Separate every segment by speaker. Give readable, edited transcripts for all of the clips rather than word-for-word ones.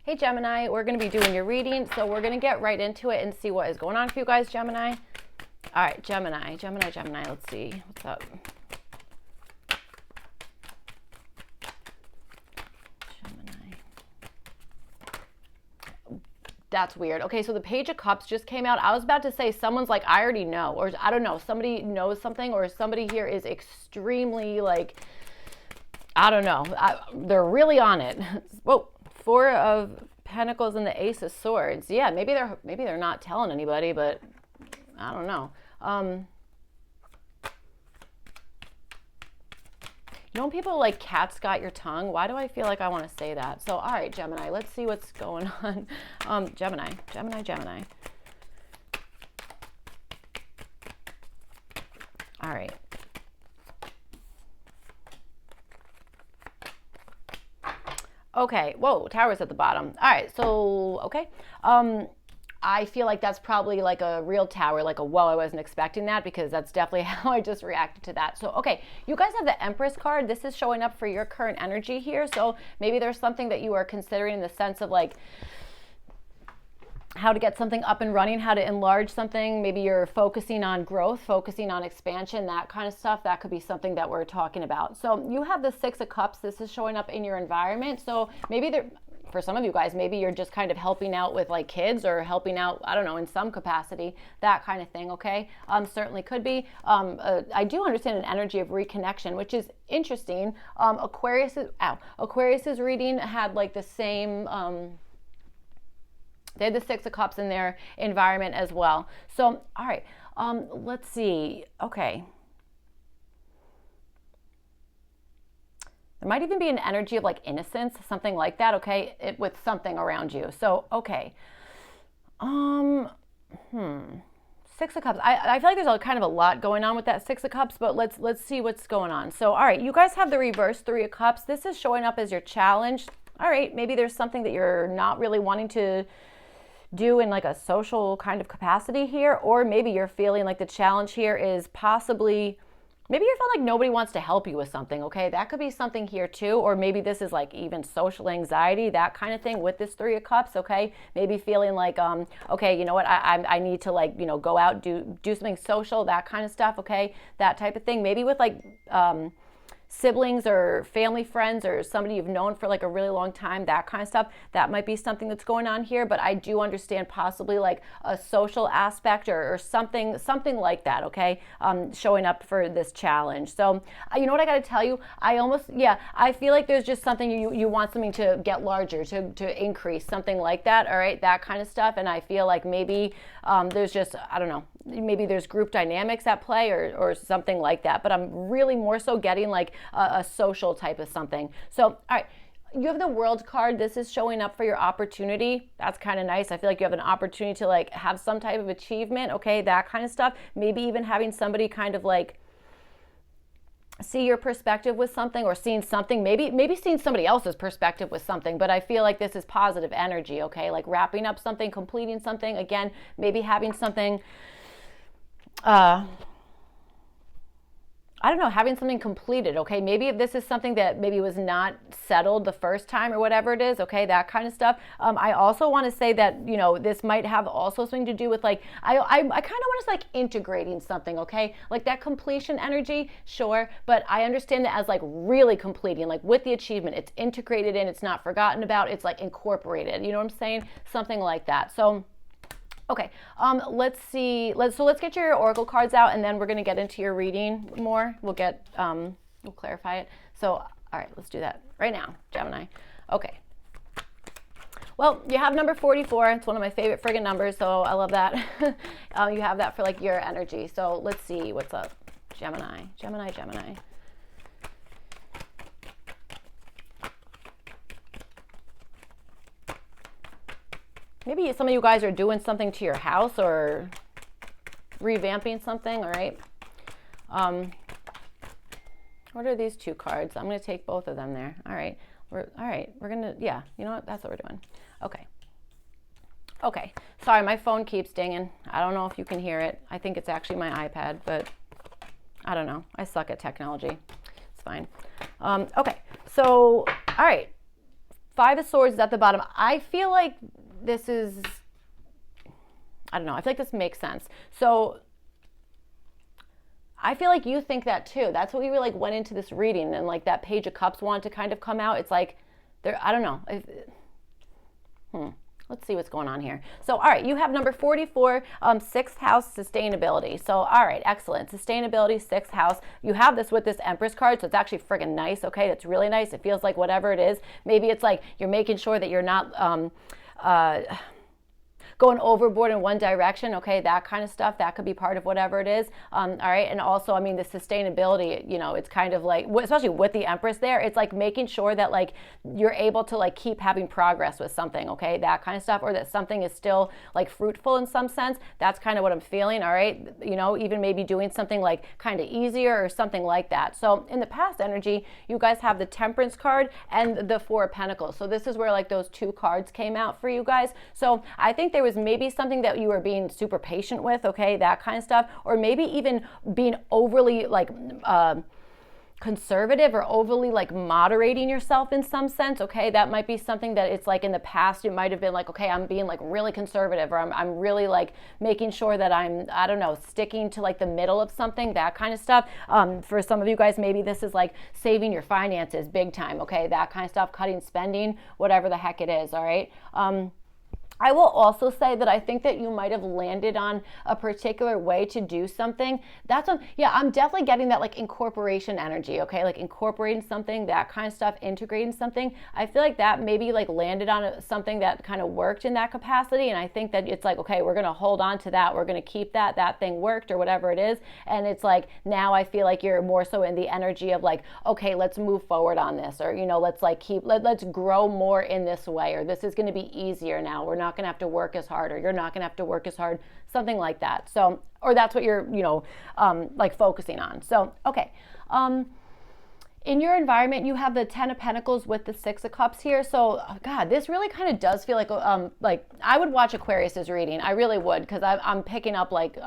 Speaker 1: Hey Gemini, we're going to be doing your reading, so we're going to get right into it and see what is going on for you guys, Gemini. All right, Gemini, let's see. What's up? Gemini. That's weird. Okay, so the Page of Cups just came out. I was about to say someone's like, I already know, or I don't know, somebody knows something, or somebody here is extremely like, I don't know, they're really on it. Whoa, Four of Pentacles and the Ace of Swords. Yeah, maybe they're not telling anybody, but I don't know. You know when people like cats got your tongue? Why do I feel like I want to say that? So, all right, Gemini, let's see what's going on. Gemini. All right. Okay, whoa, Tower's at the bottom. All right, so, okay. I feel like that's probably like a real tower, like a whoa, I wasn't expecting that, because that's definitely how I just reacted to that. So, okay, you guys have the Empress card. This is showing up for your current energy here. So maybe there's something that you are considering in the sense of like how to get something up and running, how to enlarge something. Maybe you're focusing on growth, focusing on expansion, that kind of stuff. That could be something that we're talking about. So you have the Six of Cups. This is showing up in your environment. So maybe for some of you guys, maybe you're just kind of helping out with like kids, or helping out, I don't know, in some capacity, that kind of thing, okay? Certainly could be. I do understand an energy of reconnection, which is interesting. Aquarius's reading had like the same, they had the Six of Cups in their environment as well. So, all right, let's see. Okay. There might even be an energy of like innocence, something like that, okay, with something around you. So, okay. Six of Cups. I feel like there's kind of a lot going on with that Six of Cups, but let's see what's going on. So, all right, you guys have the reverse Three of Cups. This is showing up as your challenge. All right, maybe there's something that you're not really wanting to do in like a social kind of capacity here, or maybe you're feeling like the challenge here is possibly, maybe you feel like nobody wants to help you with something, okay? That could be something here too, or maybe this is like even social anxiety, that kind of thing with this Three of Cups, okay? Maybe feeling like, okay, you know what, I need to like, you know, go out, do something social, that kind of stuff, okay? That type of thing. Maybe with like, siblings or family friends or somebody you've known for like a really long time, that kind of stuff. That might be something that's going on here, but I do understand possibly like a social aspect or something like that, okay? Showing up for this challenge. So you know what I got to tell you? I feel like there's just something you want something to get larger, to increase, something like that, all right? That kind of stuff. And I feel like maybe there's just, I don't know, maybe there's group dynamics at play or something like that, but I'm really more so getting like a social type of something. So, all right, you have the World card. This is showing up for your opportunity. That's kind of nice. I feel like you have an opportunity to like have some type of achievement, okay, that kind of stuff. Maybe even having somebody kind of like see your perspective with something, or seeing something, maybe seeing somebody else's perspective with something, but I feel like this is positive energy, okay? Like wrapping up something, completing something, again, maybe having something, I don't know, having something completed, okay? Maybe if this is something that maybe was not settled the first time or whatever it is, okay, that kind of stuff. I also want to say that, you know, this might have also something to do with like, I kind of want to like integrating something, okay? Like that completion energy, sure, but I understand that as like really completing, like with the achievement, it's integrated in, it's not forgotten about, it's like incorporated, you know what I'm saying? Something like that. So, okay, let's see. Let's get your oracle cards out, and then we're going to get into your reading more. We'll clarify it. So, all right, let's do that right now, Gemini. Okay. Well, you have number 44. It's one of my favorite friggin' numbers, so I love that. You have that for like your energy. So let's see what's up, Gemini. Maybe some of you guys are doing something to your house or revamping something, all right? What are these two cards? I'm going to take both of them there. All right. We're going to, yeah, you know what? That's what we're doing. Okay. Sorry, my phone keeps dinging. I don't know if you can hear it. I think it's actually my iPad, but I don't know. I suck at technology. It's fine. Okay. So, all right. Five of Swords is at the bottom. I feel like this is, I don't know, I feel like this makes sense. So I feel like you think that too. That's what we were like went into this reading, and like that Page of Cups wanted to kind of come out. It's like, there, I don't know. Let's see what's going on here. So, all right, you have number 44, 6th house, sustainability. So, all right, excellent. Sustainability, 6th house. You have this with this Empress card, so it's actually friggin' nice, okay? It's really nice. It feels like whatever it is. Maybe it's like you're making sure that you're not going overboard in one direction, okay, that kind of stuff. That could be part of whatever it is. All right, and also, I mean, the sustainability, you know, it's kind of like, especially with the Empress there, it's like making sure that like you're able to like keep having progress with something, okay, that kind of stuff, or that something is still like fruitful in some sense. That's kind of what I'm feeling, all right, you know, even maybe doing something like kind of easier or something like that. So in the past energy, you guys have the Temperance card and the Four of Pentacles. So this is where like those two cards came out for you guys. So I think there was maybe something that you were being super patient with, okay, that kind of stuff, or maybe even being overly like conservative or overly like moderating yourself in some sense, okay, that might be something that it's like in the past, it might have been like, okay, I'm being like really conservative, or I'm really like making sure that I'm, I don't know, sticking to like the middle of something, that kind of stuff. For some of you guys, maybe this is like saving your finances big time, okay, that kind of stuff, cutting spending, whatever the heck it is, all right. I will also say that I think that you might have landed on a particular way to do something. That's yeah, I'm definitely getting that like incorporation energy, okay? Like incorporating something, that kind of stuff, integrating something. I feel like that maybe like landed on something that kind of worked in that capacity. And I think that it's like, okay, we're going to hold on to that. We're going to keep that. That thing worked or whatever it is. And it's like, now I feel like you're more so in the energy of like, okay, let's move forward on this, or, you know, let's like let's grow more in this way, or this is going to be easier now. We're not going to have to work as hard, or you're not going to have to work as hard, something like that. So, or that's what you're, you know, like focusing on. So, okay. In your environment, you have the 10 of Pentacles with the 6 of Cups here. So, God, this really kind of does feel like I would watch Aquarius's reading. I really would, because I'm picking up like,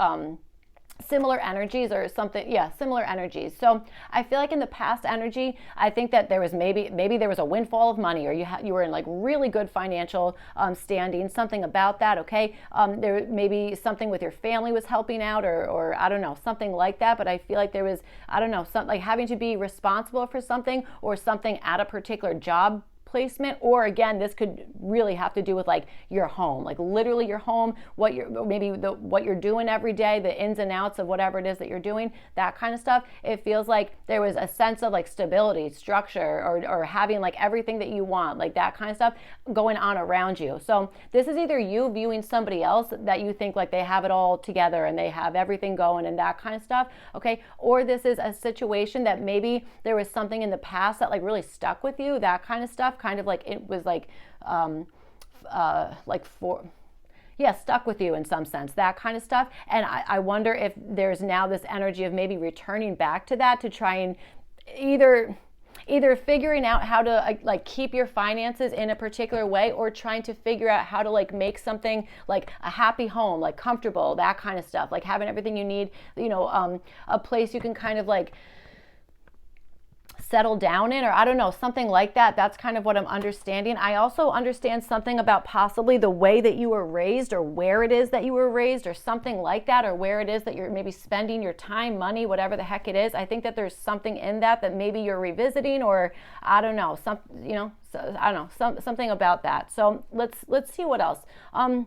Speaker 1: similar energies or something. Yeah, similar energies. So I feel like in the past energy, I think that there was maybe there was a windfall of money, or you were in like really good financial standing, something about that, okay? There maybe something with your family was helping out, or I don't know, something like that. But I feel like there was, I don't know, something like having to be responsible for something, or something at a particular job placement, or again, this could really have to do with like your home, like literally your home, what you're doing every day, the ins and outs of whatever it is that you're doing, that kind of stuff. It feels like there was a sense of like stability, structure, or having like everything that you want, like that kind of stuff going on around you. So this is either you viewing somebody else that you think like they have it all together and they have everything going and that kind of stuff, okay? Or this is a situation that maybe there was something in the past that like really stuck with you, that kind of stuff, kind of like it was like stuck with you in some sense, that kind of stuff. And I wonder if there's now this energy of maybe returning back to that, to try and either figuring out how to like keep your finances in a particular way, or trying to figure out how to like make something like a happy home, like comfortable, that kind of stuff, like having everything you need, you know, a place you can kind of like settle down in, or I don't know, something like that. That's kind of what I'm understanding. I also understand something about possibly the way that you were raised, or where it is that you were raised, or something like that, or where it is that you're maybe spending your time, money, whatever the heck it is. I think that there's something in that maybe you're revisiting, or I don't know, something about that. So let's see what else. All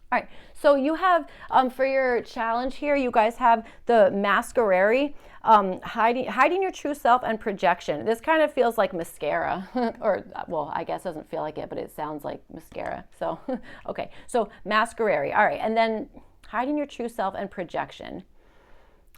Speaker 1: right, so you have, for your challenge here, you guys have the Masquerade, hiding your true self and projection. This kind of feels like mascara, or, well, I guess it doesn't feel like it, but it sounds like mascara. So, okay, so Masquerade. All right, and then hiding your true self and projection.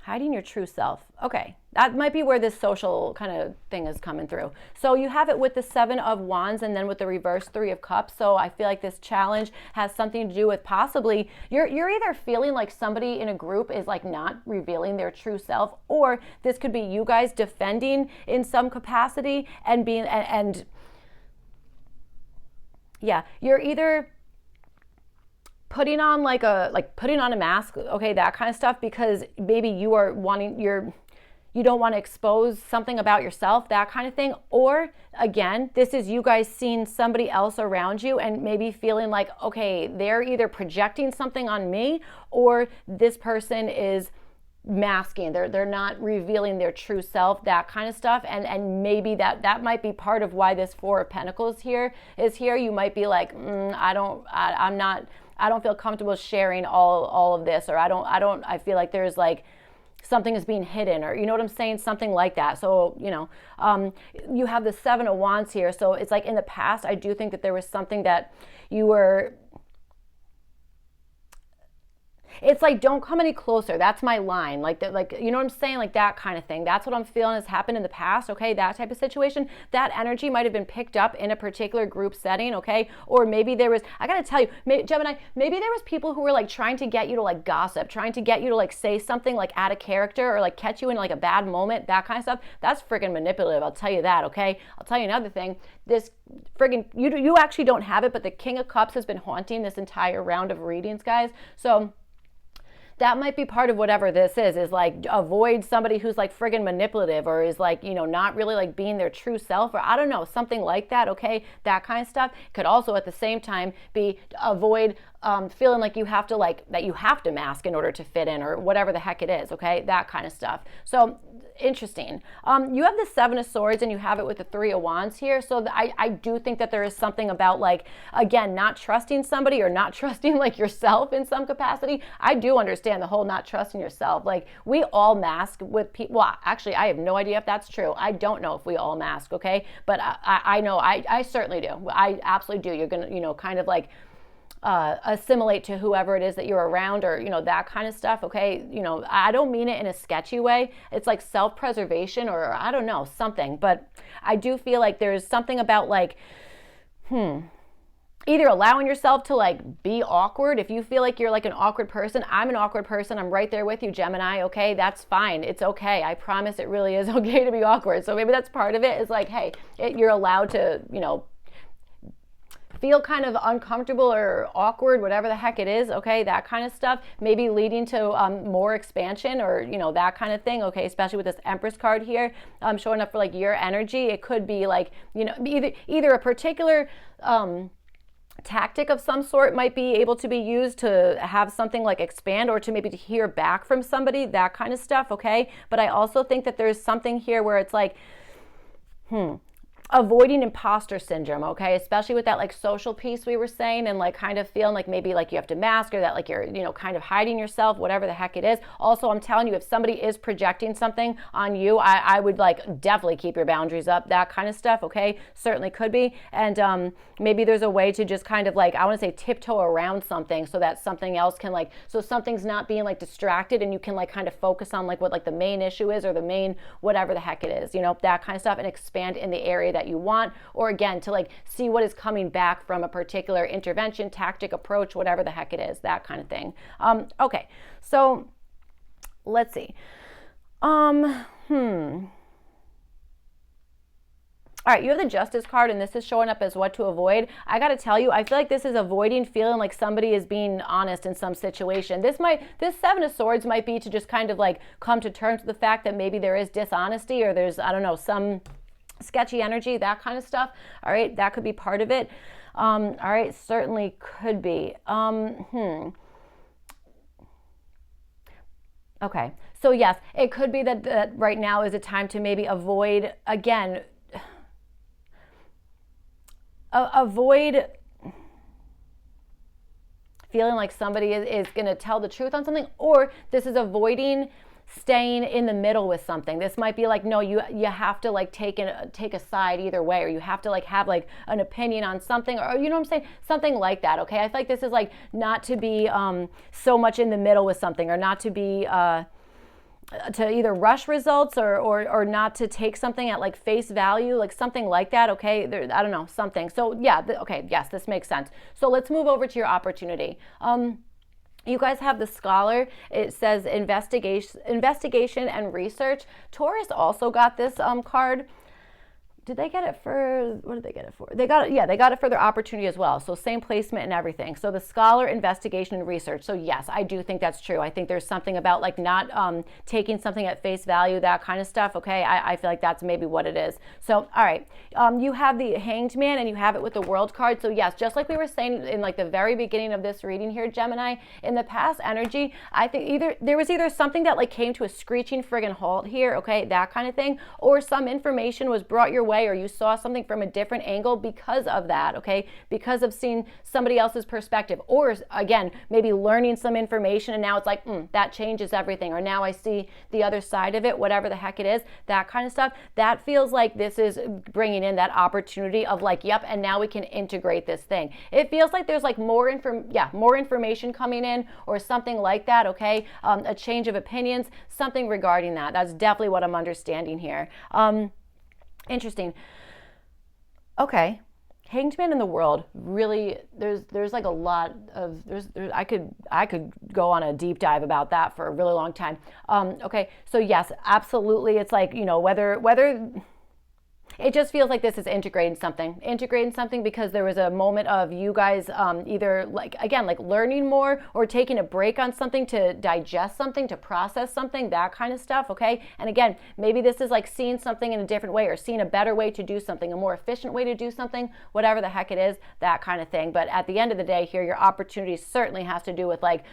Speaker 1: Hiding your true self. Okay, that might be where this social kind of thing is coming through. So you have it with the 7 of Wands, and then with the reverse 3 of Cups. So I feel like this challenge has something to do with possibly you're either feeling like somebody in a group is like not revealing their true self, or this could be you guys defending in some capacity and being and yeah, you're either putting on putting on a mask, okay, that kind of stuff, because maybe you are wanting, you don't want to expose something about yourself, that kind of thing. Or again, this is you guys seeing somebody else around you and maybe feeling like, okay, they're either projecting something on me or this person is masking, they're not revealing their true self, that kind of stuff. And maybe that might be part of why this Four of Pentacles here is here. You might be like, I don't feel comfortable sharing all of this, or I feel like there's like something is being hidden, or you know what I'm saying, something like that. So you have the Seven of Wands here, so it's like in the past I do think that there was something that you were, it's like, don't come any closer. That's my line. Like that, like, you know what I'm saying? Like that kind of thing. That's what I'm feeling has happened in the past. Okay. That type of situation, that energy might have been picked up in a particular group setting. Okay. Or maybe there was, I got to tell you, Gemini, maybe there was people who were like trying to get you to like gossip, trying to get you to like say something like out of character or like catch you in like a bad moment, that kind of stuff. That's friggin' manipulative. I'll tell you that. Okay. I'll tell you another thing. This friggin', you actually don't have it, but the King of Cups has been haunting this entire round of readings, guys. So that might be part of whatever this is like, avoid somebody who's like friggin' manipulative or is like, not really like being their true self, or I don't know, something like that. Okay. That kind of stuff could also at the same time be avoid feeling like you have to mask in order to fit in, or whatever the heck it is. Okay. That kind of stuff. So interesting. You have the Seven of Swords and you have it with the Three of Wands here. So I do think that there is something about like, again, not trusting somebody or not trusting like yourself in some capacity. I do understand the whole not trusting yourself. Like we all mask with people. Well, actually, I have no idea if that's true. I don't know if we all mask. Okay. But I know I certainly do. I absolutely do. You're going to, kind of like, assimilate to whoever it is that you're around, or that kind of stuff. Okay, I don't mean it in a sketchy way. It's like self-preservation, or I don't know, something. But I do feel like there's something about like either allowing yourself to like be awkward. If you feel like you're like an awkward person, I'm an awkward person, I'm right there with you, Gemini. Okay, that's fine. It's okay. I promise it really is okay to be awkward. So maybe that's part of it, is like, hey, you're allowed to feel kind of uncomfortable or awkward, whatever the heck it is. Okay, that kind of stuff, maybe leading to more expansion, or that kind of thing. Okay, especially with this Empress card here, showing up for like your energy. It could be like either a particular tactic of some sort might be able to be used to have something like expand, or to maybe to hear back from somebody, that kind of stuff. Okay, but I also think that there's something here where it's like avoiding imposter syndrome, okay, especially with that like social piece we were saying, and like kind of feeling like maybe like you have to mask, or that like you're kind of hiding yourself, whatever the heck it is. Also, I'm telling you, if somebody is projecting something on you, I would like definitely keep your boundaries up, that kind of stuff. Okay, certainly could be. And maybe there's a way to just kind of like, I want to say, tiptoe around something, so that something else can like, so something's not being like distracted, and you can like kind of focus on like what like the main issue is, or the main whatever the heck it is, that kind of stuff, and expand in the area that you want, or again, to like see what is coming back from a particular intervention, tactic, approach, whatever the heck it is, that kind of thing. Okay, so let's see. All right, you have the Justice card, and this is showing up as what to avoid. I got to tell you, I feel like this is avoiding feeling like somebody is being honest in some situation. This Seven of Swords might be to just kind of like come to terms with the fact that maybe there is dishonesty, or there's, I don't know, some sketchy energy, that kind of stuff. All right, that could be part of it. All right, certainly could be. Okay, so yes, it could be that right now is a time to maybe avoid, again, avoid feeling like somebody is going to tell the truth on something, or this is avoiding staying in the middle with something. This might be like, no, you have to like take a side either way, or you have to like have like an opinion on something, or you know what I'm saying, something like that. Okay, I feel like this is like not to be so much in the middle with something, or not to be to either rush results, or not to take something at like face value, like something like that. Okay, I don't know, something. So yeah, okay, yes, this makes sense. So let's move over to your opportunity. You guys have the Scholar. It says investigation and research. Taurus also got this card. did they get it for, what did they get it for? They got it, yeah, they got it for their opportunity as well. So same placement and everything. So the scholar, investigation, and research. So yes, I do think that's true. I think there's something about like not taking something at face value, that kind of stuff. Okay, I feel like that's maybe what it is. So, all right, you have the Hanged Man and you have it with the World card. So yes, just like we were saying in like the very beginning of this reading here, Gemini, in the past energy, I think there was either something that like came to a screeching friggin' halt here, okay, that kind of thing, or some information was brought your way, or you saw something from a different angle because of that, okay, because of seeing somebody else's perspective, or again, maybe learning some information and now it's like, that changes everything, or now I see the other side of it, whatever the heck it is, that kind of stuff. That feels like this is bringing in that opportunity of like, yep, and now we can integrate this thing. It feels like there's like more information coming in or something like that, okay, a change of opinions, something regarding that. That's definitely what I'm understanding here. Interesting. Okay. Hanged Man in the World, really, there's like a lot of, I could go on a deep dive about that for a really long time. Okay, so yes, absolutely, it's like, you know, whether it just feels like this is integrating something because there was a moment of you guys either like, again, like learning more or taking a break on something to digest something, to process something, that kind of stuff, okay? And again, maybe this is like seeing something in a different way or seeing a better way to do something, a more efficient way to do something, whatever the heck it is, that kind of thing. But at the end of the day here, your opportunity certainly has to do with like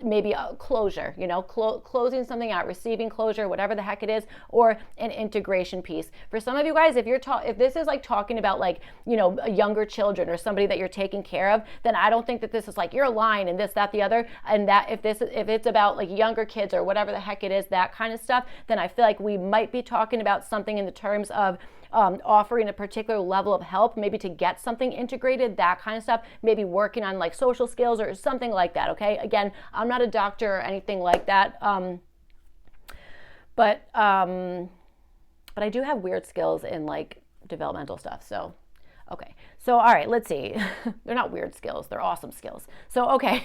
Speaker 1: maybe a closure, you know, closing something out, receiving closure, whatever the heck it is, or an integration piece. For some of you guys, if this is like talking about like, you know, younger children or somebody that you're taking care of, then I don't think that this is like you're lying and this, that, the other, and that if it's about like younger kids or whatever the heck it is, that kind of stuff, then I feel like we might be talking about something in the terms of offering a particular level of help, maybe to get something integrated, that kind of stuff, maybe working on like social skills or something like that, okay? Again, I'm not a doctor or anything like that, but I do have weird skills in like developmental stuff. So, okay. So, all right, let's see. They're not weird skills. They're awesome skills. So, okay,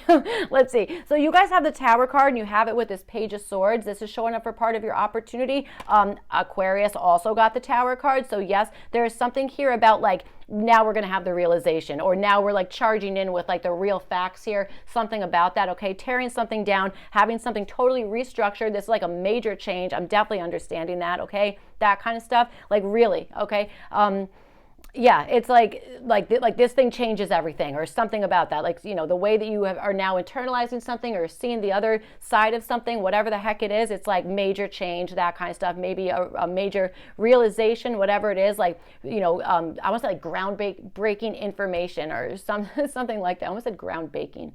Speaker 1: let's see. So you guys have the Tower card and you have it with this Page of Swords. This is showing up for part of your opportunity. Aquarius also got the Tower card. So yes, there is something here about like, now we're going to have the realization, or now we're like charging in with like the real facts here, something about that, okay? Tearing something down, having something totally restructured. This is like a major change. I'm definitely understanding that, okay? That kind of stuff, like really, okay? Yeah, it's like this thing changes everything or something about that. Like, you know, the way that you are now internalizing something or seeing the other side of something, whatever the heck it is, it's like major change, that kind of stuff. Maybe a major realization, whatever it is, like, you know, I want to say like ground-breaking information or something like that. I almost said ground-baking.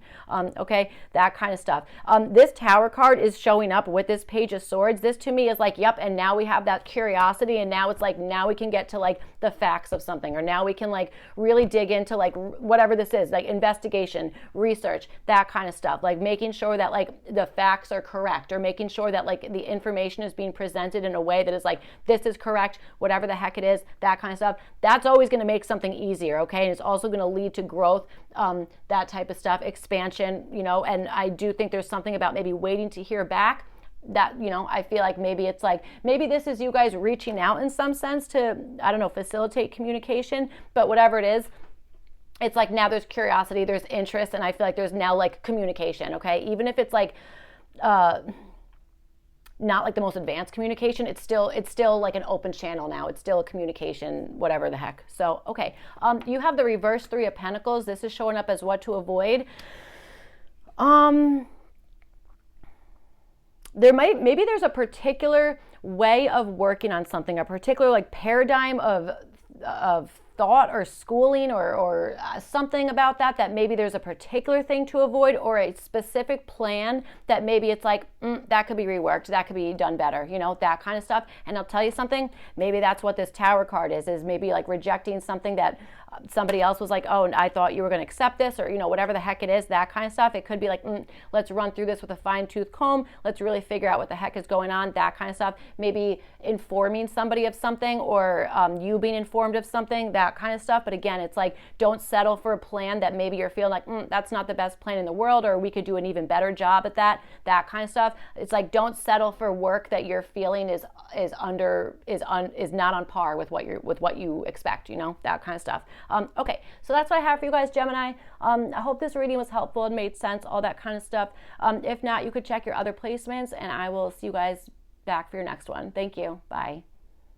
Speaker 1: Okay, that kind of stuff. This Tower card is showing up with this Page of Swords. This to me is like, yep, and now we have that curiosity, and now it's like, now we can get to like the facts of something, or now we can like really dig into like whatever this is, like investigation, research, that kind of stuff, like making sure that like the facts are correct, or making sure that like the information is being presented in a way that is like, this is correct, whatever the heck it is, that kind of stuff. That's always going to make something easier, okay? And it's also going to lead to growth, that type of stuff, expansion, you know. And I do think there's something about maybe waiting to hear back, that, you know, I feel like maybe it's like, maybe this is you guys reaching out in some sense to, I don't know, facilitate communication, but whatever it is, it's like now there's curiosity, there's interest, and I feel like there's now like communication, okay? Even if it's like not like the most advanced communication, it's still like an open channel now. It's still a communication, whatever the heck. So, okay. You have the reverse Three of Pentacles. This is showing up as what to avoid. Maybe there's a particular way of working on something, a particular like paradigm of thought or schooling or something about that maybe there's a particular thing to avoid, or a specific plan that maybe it's like, that could be reworked, that could be done better, you know, that kind of stuff. And I'll tell you something, maybe that's what this Tower card is maybe like rejecting something that somebody else was like, oh, I thought you were going to accept this, or, you know, whatever the heck it is, that kind of stuff. It could be like, let's run through this with a fine-tooth comb. Let's really figure out what the heck is going on, that kind of stuff. Maybe informing somebody of something, or you being informed of something, that kind of stuff. But again, it's like, don't settle for a plan that maybe you're feeling like, that's not the best plan in the world, or we could do an even better job at that kind of stuff. It's like, don't settle for work that you're feeling is not on par with what you expect, you know, that kind of stuff. Okay, so that's what I have for you guys, Gemini. I hope this reading was helpful and made sense, all that kind of stuff. If not, you could check your other placements, and I will see you guys back for your next one. Thank you. Bye.